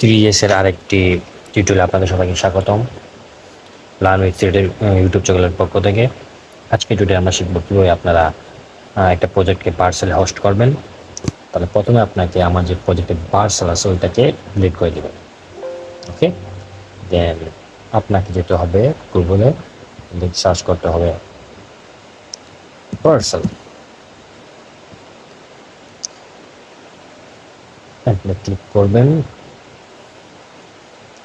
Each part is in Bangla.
3S এর আরেকটি টিউটোরিয়ালে আপনাদের সবাইকে স্বাগতম। লার্ন উইথ থ্রেডের ইউটিউব চ্যানেলের পক্ষ থেকে আজকে টিউটোরিয়ালে আমরা শিখব কীভাবে আপনারা একটা প্রজেক্টকে পার্সেলে হোস্ট করবেন। তাহলে প্রথমে আপনাকে আমার যে প্রজেক্টের পার্সেল আছে ওইটাকে ডিলিট করে দেবেন। ওকে, দেন আপনাকে যেতে হবে গুগলে, সার্চ করতে হবে পার্সেল। আপনি ক্লিক করবেন,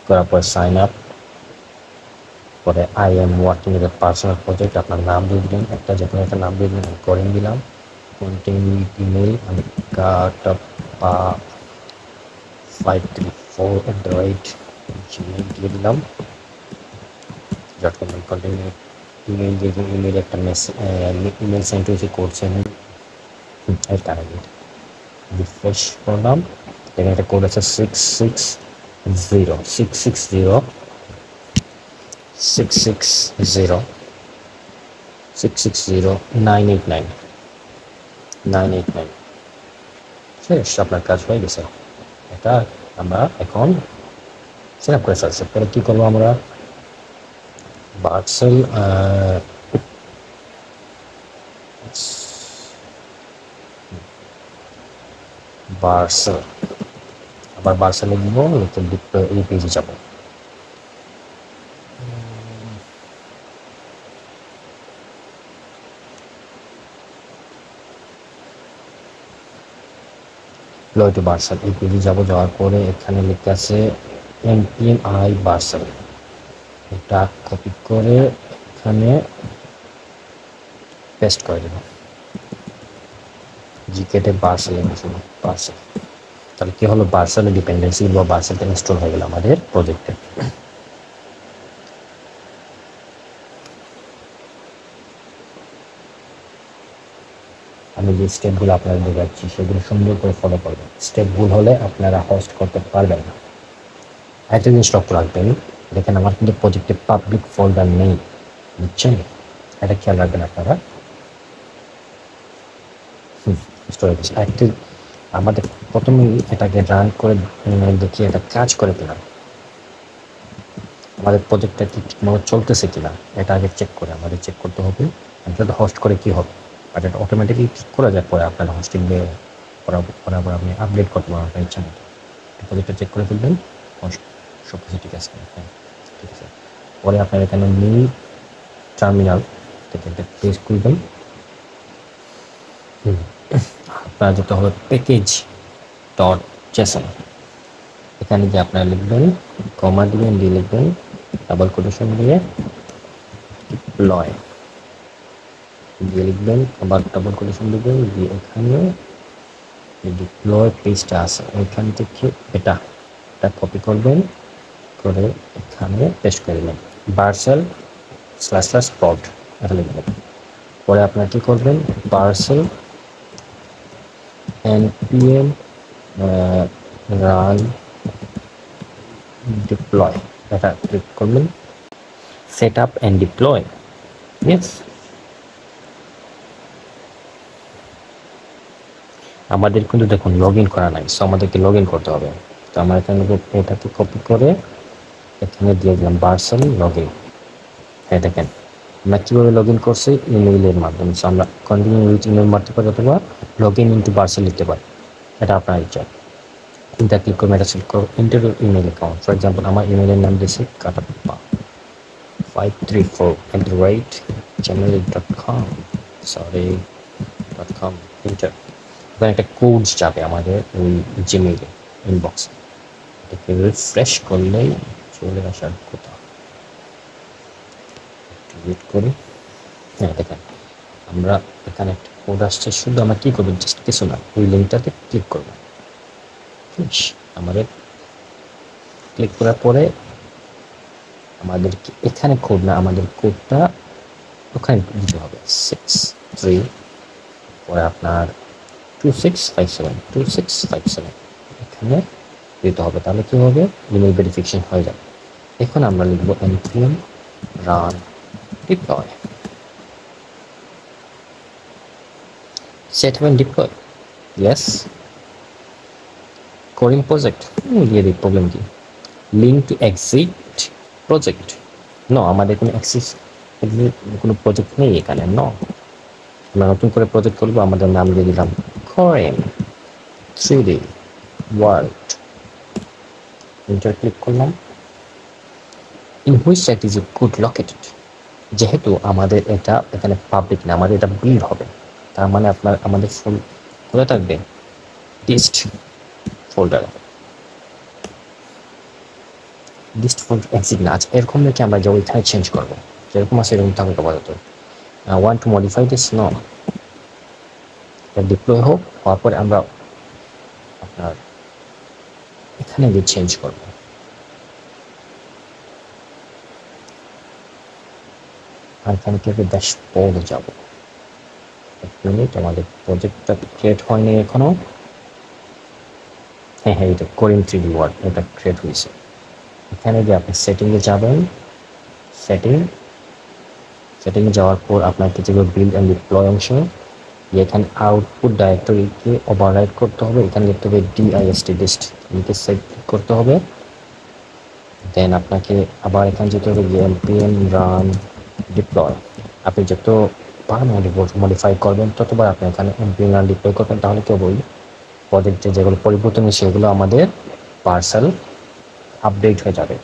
করার পর সাইন আপ, পরে I am working with personal project আপনার নাম দিয়ে দিলেন, একটা যে কোনো একটা নাম দিয়ে দিলেন, আমি করেন দিলাম। কন্টিনিউ ইমেল আমি কাটাপ্পা 534 দিয়ে দিলাম। কন্টিনিউ ইমেল দিয়ে দিন। ইমেল একটা মেসেজ ইমেল সেন্ড হয়েছে, করছেন এর কারণে রিফ্রেশ করলাম। এখানে একটা কোড আছে 660 শেষ, আপনার কাজ হয়ে গেছে। এটা আমরা এখন সেট আপ করে ফেলছি। পরে কী করবো আমরা, পার্সেল আবার পার্সেলে দিব, এই পেজে যাবো। ডেপ্লয় টু পার্সেল এই পেজে যাবো। যাওয়ার পরে এখানে লিখে আছে npmi পার্সেল, এটা কপি করে এখানে পেস্ট করে দেব। জিকেটে পার্সেল তাহলে কি হলো, পার্সেলের ডিপেন্ডেন্সি বা পার্সেলটা ইনস্টল হয়ে গেল আমাদের প্রজেক্টে। আমি যে স্টেপগুলো আপনাদের দেখাচ্ছি সেগুলো সুন্দর করে ফলো করবেন। স্টেপ ভুল হলে আপনারা হোস্ট করতে পারবেন না। একটা জিনিস লক্ষ্য রাখবেন, দেখেন আমার কিন্তু প্রজেক্টে পাবলিক ফোল্ডার নেই, বুঝছেন? এটা খেয়াল রাখবেন আপনারা। একটা আমাদের প্রথমে এটাকে রান করে দেখি এটা কাজ করে কিনা, আমাদের প্রজেক্টটা কি ঠিকমতো চলতেছে কিনা এটা আগে চেক করতে হবে। এটা হোস্ট করে কি হবে, বাট এটা অটোমেটিকলি ঠিক করা যায়। পরে আপনার হোস্টিং দিয়ে করার পর আপনি আপডেট করতে পারবেন আপনার ইচ্ছা মতো। প্রজেক্টটা চেক করে ফেলবেন, সব কিছু ঠিক আছে। হ্যাঁ ঠিক আছে। পরে আপনার এখানে নিউ টার্মিনাল থেকে একটা পেজ খুলবেন। আপনার যেতে হবে প্যাকেজ ডট জেসন। এখানে যে আপনারা লিখবেন, কমা দিবেন, দিয়ে লিখবেন ডাবল কোটেশন দিয়ে ডিপ্লয় দিয়ে লিখবেন, আবার ডাবল কোটেশন দিবেন, দিয়ে এখানে ডিপ্লয় পেজটা আছে ওইখান থেকে এটা কপি করবেন, করে এখানে পেস্ট করে দেবেন, পার্সেল / prod এটা লিখবেন। পরে আপনারা কি করবেন, পার্সেল npm রান ডিপ্লয় এটা ক্লিক করবেন, set up and deploy. Yes, আমাদের কিন্তু দেখুন লগ ইন করা নাই, সো আমাদেরকে লগ ইন করতে হবে। তো আমরা এখানে এটাকে কপি করে এখানে দিয়ে দিলাম পার্সেল লগ ইন। হ্যাঁ দেখেন আমরা কীভাবে লগ ইন করছি, ইমেইলের মাধ্যমে। সো আমরা কন্টিনিউ উইথ ইমেল মারতে পারি অথবা লগ ইন ইন্টু পার্সেল লিখতে পারি, এটা আপনার ইচ্ছা। এটা ক্লিক করে এটা সিলেক্ট করো, inter email account. For example আমার ইমেলের নাম দিয়েছি কাটাপ্পা 534@gmail.com ইন্টার। ওখানে একটা কোড যাবে আমাদের ওই জিমেইলে ইনবক্সে, এটাকে রিফ্রেশ করলেই চলে আসার কথা। ওয়েট করি। হ্যাঁ দেখেন আমরা এখানে একটা কোড আসছে, শুধু আমরা কী করবো, জাস্ট কিছু না, ওই লিঙ্কটাতে ক্লিক করবো। আমাদের ক্লিক করার পরে আমাদের এখানে কোড না, আমাদের কোডটা ওখানে দিতে হবে 63, পরে আপনার 2657 এখানে দিতে হবে। তাহলে কী হবে, ইমেল ভেরিফিকেশন হয়ে যাবে। এখন আমরা লিখবো npm run deploy, set up and deploy. Yes, কোরিং প্রজেক্ট দিয়ে দিই, প্রবলেম কি? Link to exit project, no আমাদের কোনো কোনো প্রজেক্ট নেই এখানে, নো। আমরা নতুন করে প্রজেক্ট করবো, আমাদের নাম দিয়ে দিলাম কোরিং 3D ওয়ার্ল্ড, এন্টার ক্লিক করলাম। In which site is good located, যেহেতু আমাদের এটা এখানে পাবলিক না, আমাদের এটা বিল্ড হবে, তার মানে আমাদের ফুল কোথায় থাকবে? ডিস্ট ফোল্ডারে। ডিস্ট ফোল্ডার এক্সিট না, আচ্ছা এরকম রেখে আমরা যে ওইখানে চেঞ্জ করবো, যেরকম আছে এরকম থাকবে আপাতত। Want to modify this, no, deploy হোক, হওয়ার পরে আমরা আপনার এখানে গিয়ে চেঞ্জ করবো। আর এখানে কি ড্যাশবোর্ডে যাবো। এক মিনিট, আমাদের প্রজেক্টটা ক্রিয়েট হয়নি এখনো। হ্যাঁ হ্যাঁ, এটা কোরিং 3D ওয়ার্ড, এটা ক্রিয়েট হয়েছে। এখানে গিয়ে আপনি সেটিংয়ে যাবেন, সেটিংয়ে যাওয়ার পর আপনাকে যেগুলো বিল্ড অ্যান্ড ডিপ্লয় অংশ, এখানে আউটপুট ডাইরেক্টরিকে ওভাররাইট করতে হবে, এখানে লিখতে হবে dist ডিস্ট, লিখে সেভ করতে হবে। দেন আপনাকে আবার এখানে যেতে হবে npm রান ডিপ্লয়। আপনি যত মডিফাই করবেন ততবার আপনি এখানে npm রান ডিপ্লয় করবেন, তাহলে কেবল প্রজেক্টে যেগুলো পরিবর্তন সেগুলো আমাদের পার্সেল আপডেট হয়ে যাবে।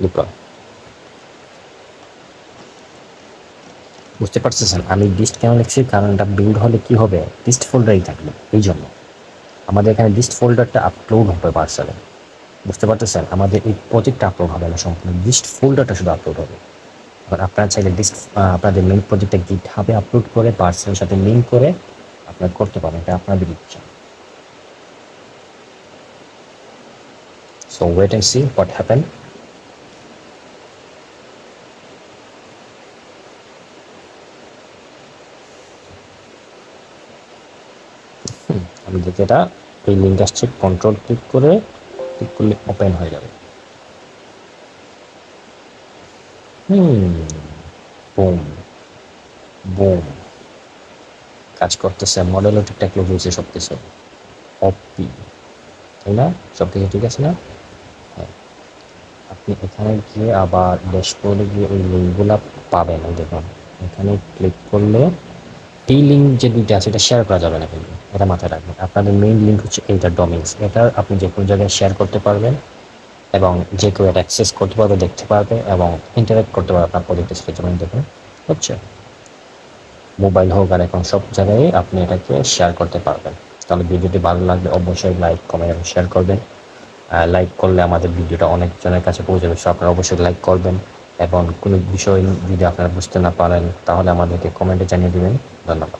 ডিপ্লয়, বুঝতে পারতেছেন আমি ডিস্ট কেন লিখছি? কারণ এটা বিল্ড হলে কি হবে, ডিস্ট ফোল্ডারই থাকবে, এই জন্য আমাদের এখানে ডিস্ট ফোল্ডারটা আপলোড হবে পার্সেলে। বুঝতে পারতেছেন, আমাদের এই প্রজেক্টটা আপলোড হবে না, সম্পূর্ণ ডিস্ট ফোল্ডারটা শুধু আপলোড হবে। এবার আপনারা চাইলে ডিস্ট আপনাদের মেইন প্রজেক্টটা গিটহাবে আপলোড করে পার্সেলের সাথে লিঙ্ক করে আপনারা করতে পারেন, এটা আপনাদের ইচ্ছা। So wait and see what happened. আমি দেখি এটা এই লিঙ্ক আসছে, কন্ট্রোল ক্লিক করলে ওপেন হয়ে যাবে। বুম বুম কাজ করতেছে, মডেলও ঠিকঠাক লোড হয়েছে, সব কিছু অপি, তাই না? সব কিছু ঠিক আছে না? হ্যাঁ, আপনি এখানে গিয়ে আবার ড্যাশবোর্ডে গিয়ে ওই লিঙ্কগুলো পাবেন। দেখুন এখানে ক্লিক করলে এই লিঙ্ক যে দুইটা আছে এটা শেয়ার করা যাবে না, কিন্তু এটা মাথায় রাখবেন। আপনাদের মেইন লিঙ্ক হচ্ছে এইটা, ডোমেইনস, এটা আপনি যে কোনো জায়গায় শেয়ার করতে পারবেন এবং যে কেউ এটা অ্যাক্সেস করতে পারবে, দেখতে পারবে এবং ইন্টারেক্ট করতে পারবে আপনার প্রজেক্টের সাথে। যেমন দেখুন হচ্ছে মোবাইল হোক আর এখন সব জায়গায় আপনি এটাকে শেয়ার করতে পারবেন। তাহলে ভিডিওটি ভালো লাগলে অবশ্যই লাইক কমেন্ট এবং শেয়ার করবেন। লাইক করলে আমাদের ভিডিওটা অনেকজনের কাছে পৌঁছে যাবে, আপনারা অবশ্যই লাইক করবেন। এবং কোনো বিষয় যদি আপনারা বুঝতে না পারেন তাহলে আমাদেরকে কমেন্টে জানিয়ে দেবেন। ধন্যবাদ।